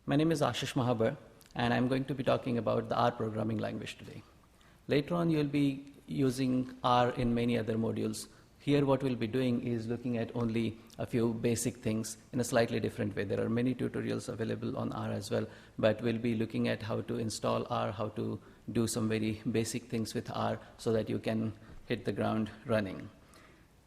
My name is Ashish Mahabal, and I'm going to be talking about the R programming language today. Later on, you'll be using R in many other modules. Here, what we'll be doing is looking at only a few basic things in a slightly different way. There are many tutorials available on R as well, but we'll be looking at how to install R, how to do some very basic things with R so that you can hit the ground running.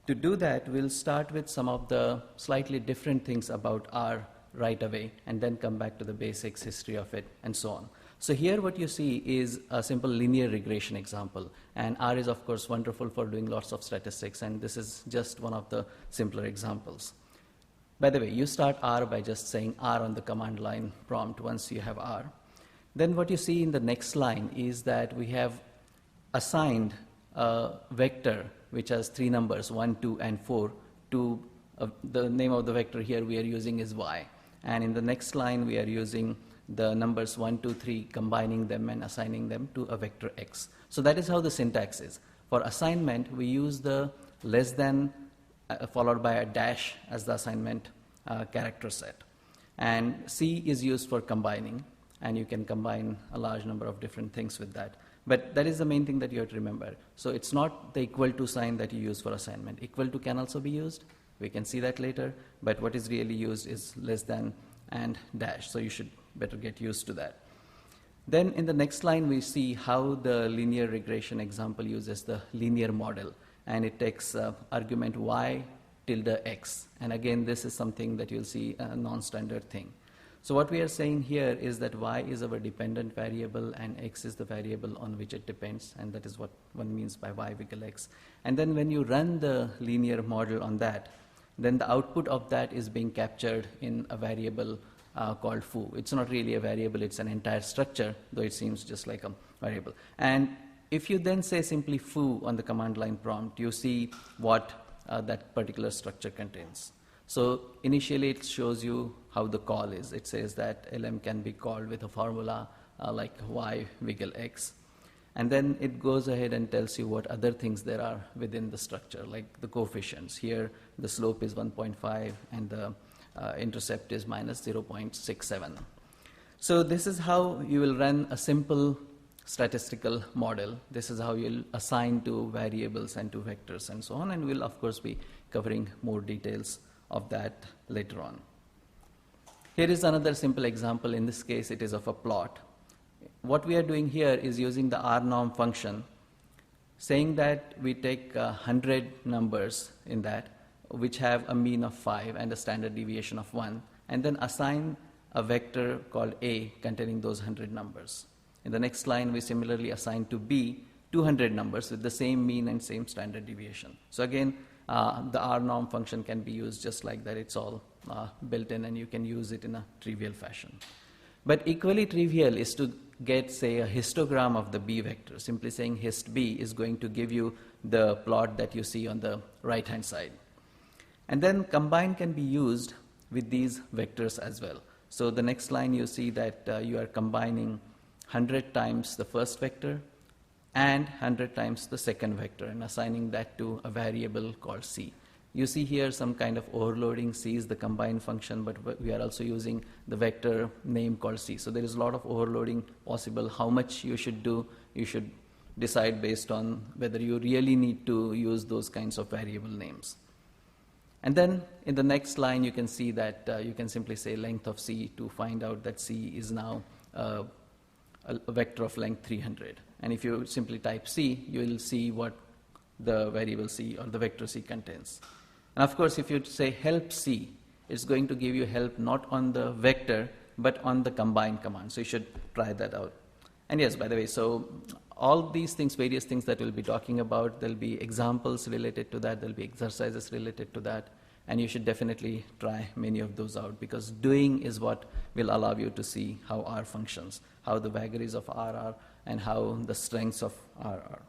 To do that, we'll start with some of the slightly different things about R right away, and then come back to the basics, history of it, and so on. So here what you see is a simple linear regression example. And R is, of course, wonderful for doing lots of statistics, and this is just one of the simpler examples. By the way, you start R by just saying R on the command line prompt once you have R. Then what you see in the next line is that we have assigned a vector which has three numbers, 1, 2, and 4, to the name of the vector here we are using is y. And in the next line, we are using the numbers 1, 2, 3, combining them and assigning them to a vector x. So that is how the syntax is. For assignment, we use the less than followed by a dash as the assignment character set. And C is used for combining, and you can combine a large number of different things with that. But that is the main thing that you have to remember. So it's not the equal to sign that you use for assignment. Equal to can also be used. We can see that later, but what is really used is less than and dash, so you should better get used to that. Then in the next line, we see how the linear regression example uses the linear model, and it takes argument y tilde x. And again, this is something that you'll see a non-standard thing. So what we are saying here is that y is our dependent variable and x is the variable on which it depends, and that is what one means by y wiggle x. And then when you run the linear model on that, then the output of that is being captured in a variable called foo. It's not really a variable, it's an entire structure, though it seems just like a variable. And if you then say simply foo on the command line prompt, you see what that particular structure contains. So initially it shows you how the call is. It says that lm can be called with a formula like y wiggle x. And then it goes ahead and tells you what other things there are within the structure, like the coefficients. Here, the slope is 1.5 and the intercept is minus 0.67. So this is how you will run a simple statistical model. This is how you'll assign to variables and to vectors and so on. And we'll, of course, be covering more details of that later on. Here is another simple example. In this case, it is of a plot. What we are doing here is using the rnorm function, saying that we take 100 numbers in that, which have a mean of 5 and a standard deviation of 1, and then assign a vector called A containing those 100 numbers. In the next line, we similarly assign to B 200 numbers with the same mean and same standard deviation. So again, the rnorm function can be used just like that. It's all built in, and you can use it in a trivial fashion. But equally trivial is to get, say, a histogram of the B vector. Simply saying hist B is going to give you the plot that you see on the right-hand side. And then combine can be used with these vectors as well. So the next line you see that you are combining 100 times the first vector and 100 times the second vector and assigning that to a variable called C. You see here some kind of overloading. C is the combine function, but we are also using the vector name called C. So there is a lot of overloading possible. How much you should do, you should decide based on whether you really need to use those kinds of variable names. And then in the next line, you can see that you can simply say length of C to find out that C is now a vector of length 300. And if you simply type C, you will see what the variable C or the vector C contains. And of course, if you say help C, it's going to give you help not on the vector, but on the combine command. So you should try that out. And yes, by the way, so all these things, various things that we'll be talking about, there'll be examples related to that, there'll be exercises related to that, and you should definitely try many of those out, because doing is what will allow you to see how R functions, how the vagaries of R are, and how the strengths of R are.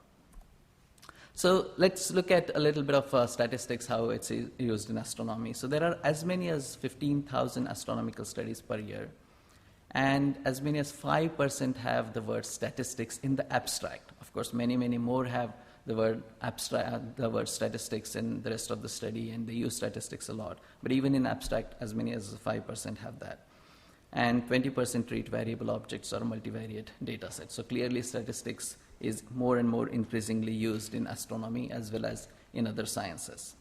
So let's look at a little bit of statistics, how it's used in astronomy. So there are as many as 15,000 astronomical studies per year, and as many as 5% have the word statistics in the abstract. Of course, many, many more have the word abstract, the word statistics in the rest of the study, and they use statistics a lot. But even in abstract, as many as 5% have that. and 20% treat variable objects or multivariate data sets. So clearly statistics is more and more increasingly used in astronomy as well as in other sciences.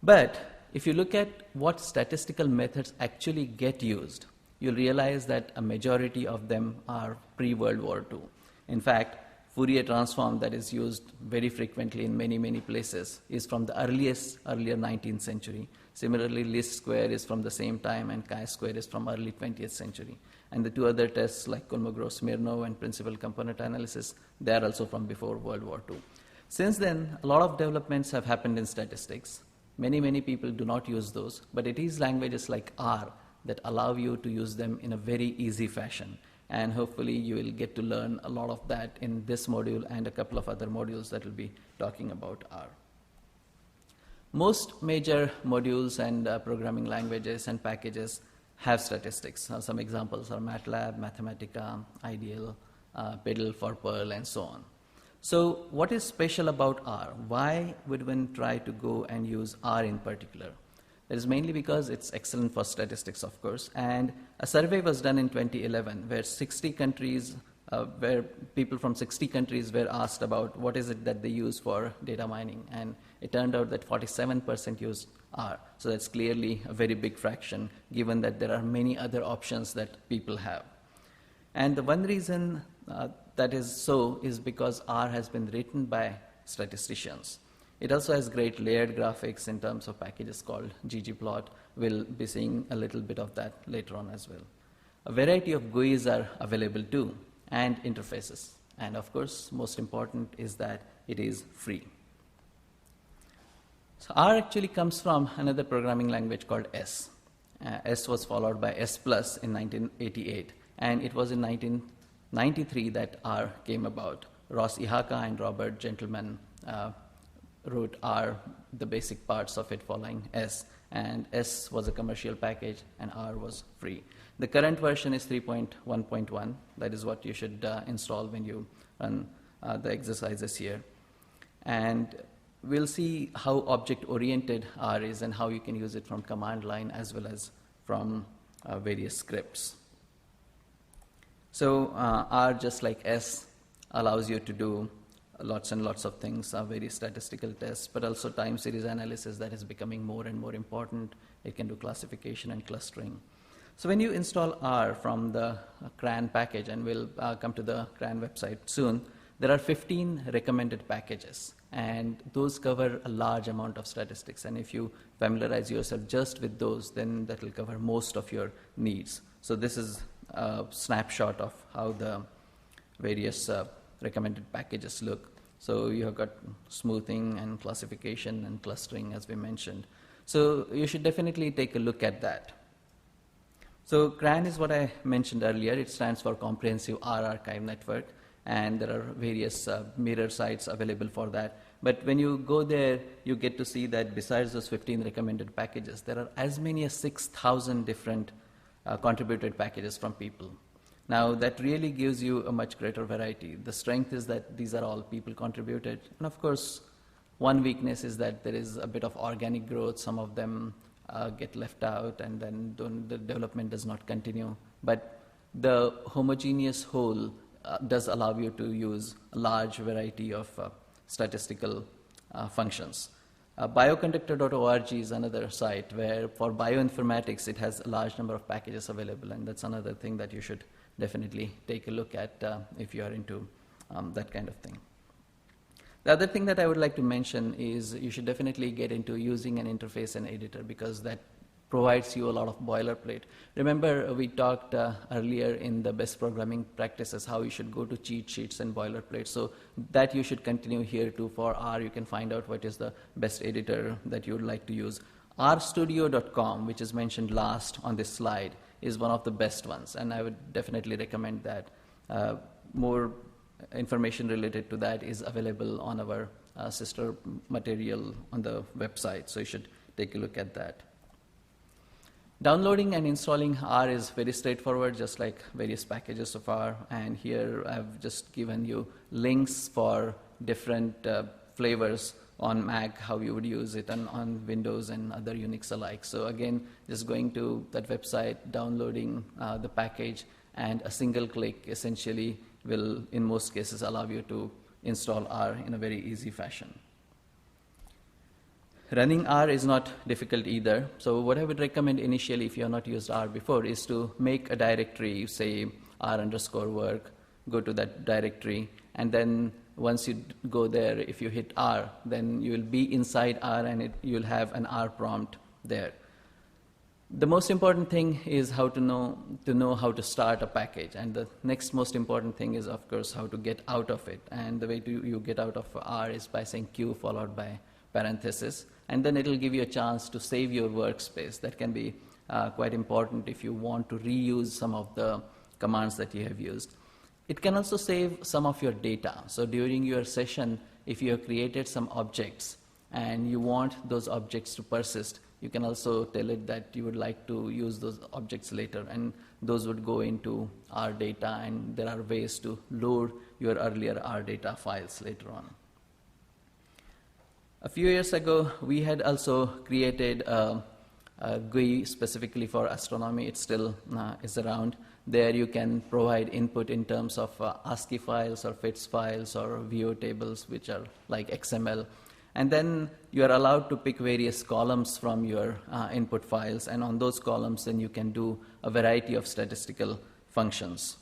But if you look at what statistical methods actually get used, you'll realize that a majority of them are pre-World War II. In fact, Fourier transform that is used very frequently in many, many places is from the earlier 19th century. Similarly, least square is from the same time, and chi-square is from early 20th century. And the two other tests like Kolmogorov-Smirnov and principal component analysis, they are also from before World War II. Since then, a lot of developments have happened in statistics. Many, many people do not use those, but it is languages like R that allow you to use them in a very easy fashion. And hopefully you will get to learn a lot of that in this module and a couple of other modules that will be talking about R. Most major modules and programming languages and packages have statistics. Some examples are MATLAB, Mathematica, Ideal, PEDAL for Perl, and so on. So what is special about R? Why would one try to go and use R in particular? That is mainly because it's excellent for statistics, of course. And a survey was done in 2011 where 60 countries, where people from 60 countries were asked about what is it that they use for data mining. And it turned out that 47% use R. So that's clearly a very big fraction, given that there are many other options that people have. And the one reason that is so is because R has been written by statisticians. It also has great layered graphics in terms of packages called ggplot. We'll be seeing a little bit of that later on as well. A variety of GUIs are available too, and interfaces. And of course, most important is that it is free. So R actually comes from another programming language called S. S was followed by S Plus in 1988, and it was in 1993 that R came about. Ross Ihaka and Robert Gentleman wrote R, the basic parts of it following S, and S was a commercial package and R was free. The current version is 3.1.1. That is what you should install when you run the exercises here. And we'll see how object-oriented R is and how you can use it from command line as well as from various scripts. So R, just like S, allows you to do lots and lots of things, various statistical tests, but also time series analysis that is becoming more and more important. It can do classification and clustering. So when you install R from the CRAN package, and we'll come to the CRAN website soon, there are 15 recommended packages, and those cover a large amount of statistics. And if you familiarize yourself just with those, then that will cover most of your needs. So this is a snapshot of how the various recommended packages look. So you have got smoothing and classification and clustering, as we mentioned. So you should definitely take a look at that. So CRAN is what I mentioned earlier. It stands for Comprehensive R Archive Network, and there are various mirror sites available for that. But when you go there, you get to see that besides those 15 recommended packages, there are as many as 6,000 different contributed packages from people. Now, that really gives you a much greater variety. The strength is that these are all people contributed. And of course, one weakness is that there is a bit of organic growth. Some of them get left out, and then the development does not continue. But the homogeneous whole does allow you to use a large variety of statistical functions. Bioconductor.org is another site where for bioinformatics it has a large number of packages available, and that's another thing that you should definitely take a look at if you are into that kind of thing. The other thing that I would like to mention is you should definitely get into using an interface and editor, because that provides you a lot of boilerplate. Remember, we talked earlier in the best programming practices how you should go to cheat sheets and boilerplate. So that you should continue here too. For R, you can find out what is the best editor that you would like to use. rstudio.com, which is mentioned last on this slide, is one of the best ones, and I would definitely recommend that. More information related to that is available on our sister material on the website, so you should take a look at that. Downloading and installing R is very straightforward, just like various packages so far, and here I've just given you links for different flavors on Mac, how you would use it on Windows and other Unix alike. So again, just going to that website, downloading the package, and a single click essentially will, in most cases, allow you to install R in a very easy fashion. Running R is not difficult either. So what I would recommend initially, if you have not used R before, is to make a directory, say R_work, go to that directory, and then once you go there, if you hit R, then you will be inside R, and you'll have an R prompt there. The most important thing is how to know how to start a package, and the next most important thing is, of course, how to get out of it. And the way you get out of R is by saying Q followed by parenthesis, and then it will give you a chance to save your workspace. That can be quite important if you want to reuse some of the commands that you have used. It can also save some of your data. So during your session, if you have created some objects and you want those objects to persist, you can also tell it that you would like to use those objects later, and those would go into R data, and there are ways to load your earlier R data files later on. A few years ago, we had also created a GUI specifically for astronomy. It still is around. There you can provide input in terms of ASCII files or FITS files or VO tables, which are like XML. And then you are allowed to pick various columns from your input files, and on those columns then you can do a variety of statistical functions.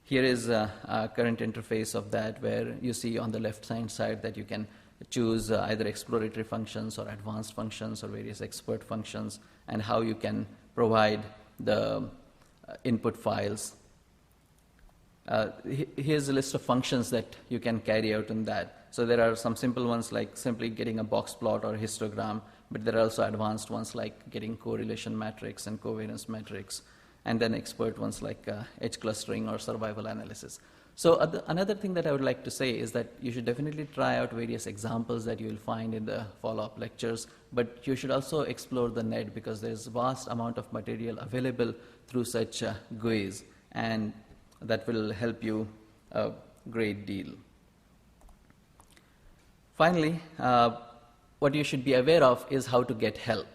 Here is a current interface of that, where you see on the left-hand side that you can choose either exploratory functions or advanced functions or various expert functions, and how you can provide the input files. Here's a list of functions that you can carry out in that. So there are some simple ones like simply getting a box plot or a histogram, but there are also advanced ones like getting correlation matrix and covariance matrix, and then expert ones like edge clustering or survival analysis. So another thing that I would like to say is that you should definitely try out various examples that you will find in the follow-up lectures, but you should also explore the net, because there's a vast amount of material available through such GUIs, and that will help you a great deal. Finally, what you should be aware of is how to get help,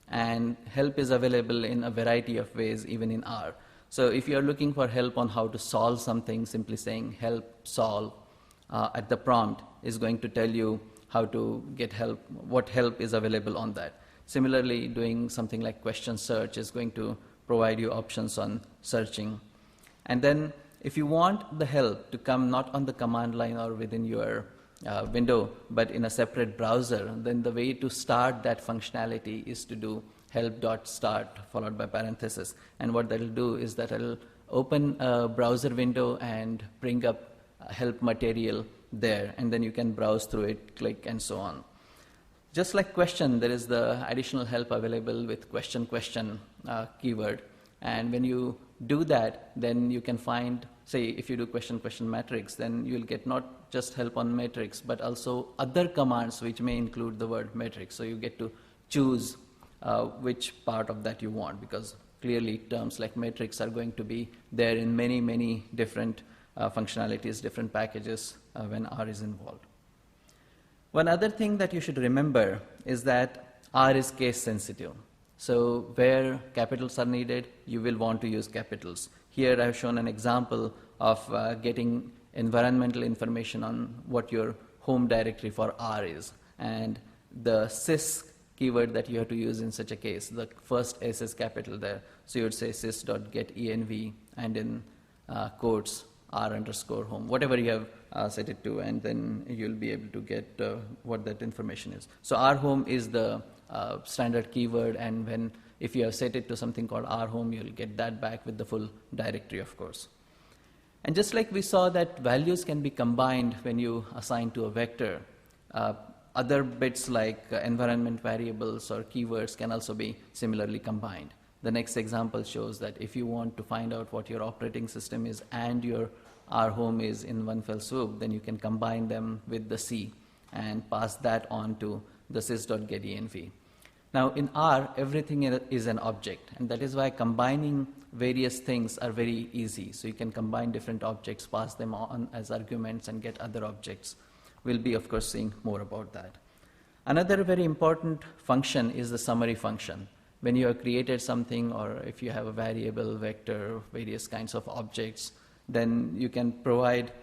and help is available in a variety of ways, even in R. So if you're looking for help on how to solve something, simply saying help solve at the prompt is going to tell you how to get help, what help is available on that. Similarly, doing something like question search is going to provide you options on searching. And then if you want the help to come not on the command line or within your window, but in a separate browser, then the way to start that functionality is to do help.start followed by parenthesis. And what that will do is that it will open a browser window and bring up help material there, and then you can browse through it, click, and so on. Just like question, there is the additional help available with question keyword. And when you do that, then you can find, say, if you do question matrix, then you'll get not just help on matrix, but also other commands which may include the word matrix. So you get to choose which part of that you want, because clearly terms like matrix are going to be there in many, many different functionalities, different packages when R is involved. One other thing that you should remember is that R is case sensitive. So where capitals are needed, you will want to use capitals. Here I've shown an example of getting environmental information on what your home directory for R is. And the sys keyword that you have to use in such a case, the first S is capital there. So you would say sys.get_env and in quotes R_home, whatever you have set it to, and then you'll be able to get what that information is. So rhome is the standard keyword, and if you have set it to something called rhome, you'll get that back with the full directory, of course. And just like we saw that values can be combined when you assign to a vector, other bits like environment variables or keywords can also be similarly combined. The next example shows that if you want to find out what your operating system is and your rhome is in one fell swoop, then you can combine them with the C and pass that on to the sys.get_env. Now in R, everything is an object, and that is why combining various things are very easy. So you can combine different objects, pass them on as arguments, and get other objects. We'll be, of course, seeing more about that. Another very important function is the summary function. When you have created something, or if you have a variable, vector, various kinds of objects, then you can provide,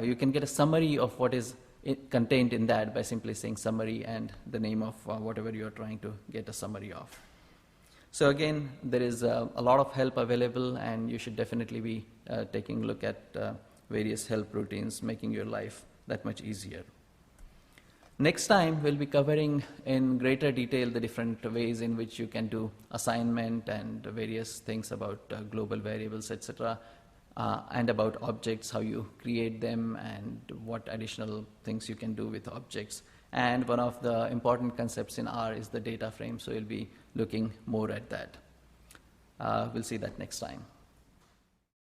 you can get a summary of what is contained in that by simply saying summary and the name of whatever you are trying to get a summary of. So again, there is a lot of help available, and you should definitely be taking a look at various help routines, making your life that much easier. Next time, we'll be covering in greater detail the different ways in which you can do assignment and various things about global variables, etc., and about objects, how you create them, and what additional things you can do with objects. And one of the important concepts in R is the data frame, so we'll be looking more at that. We'll see that next time.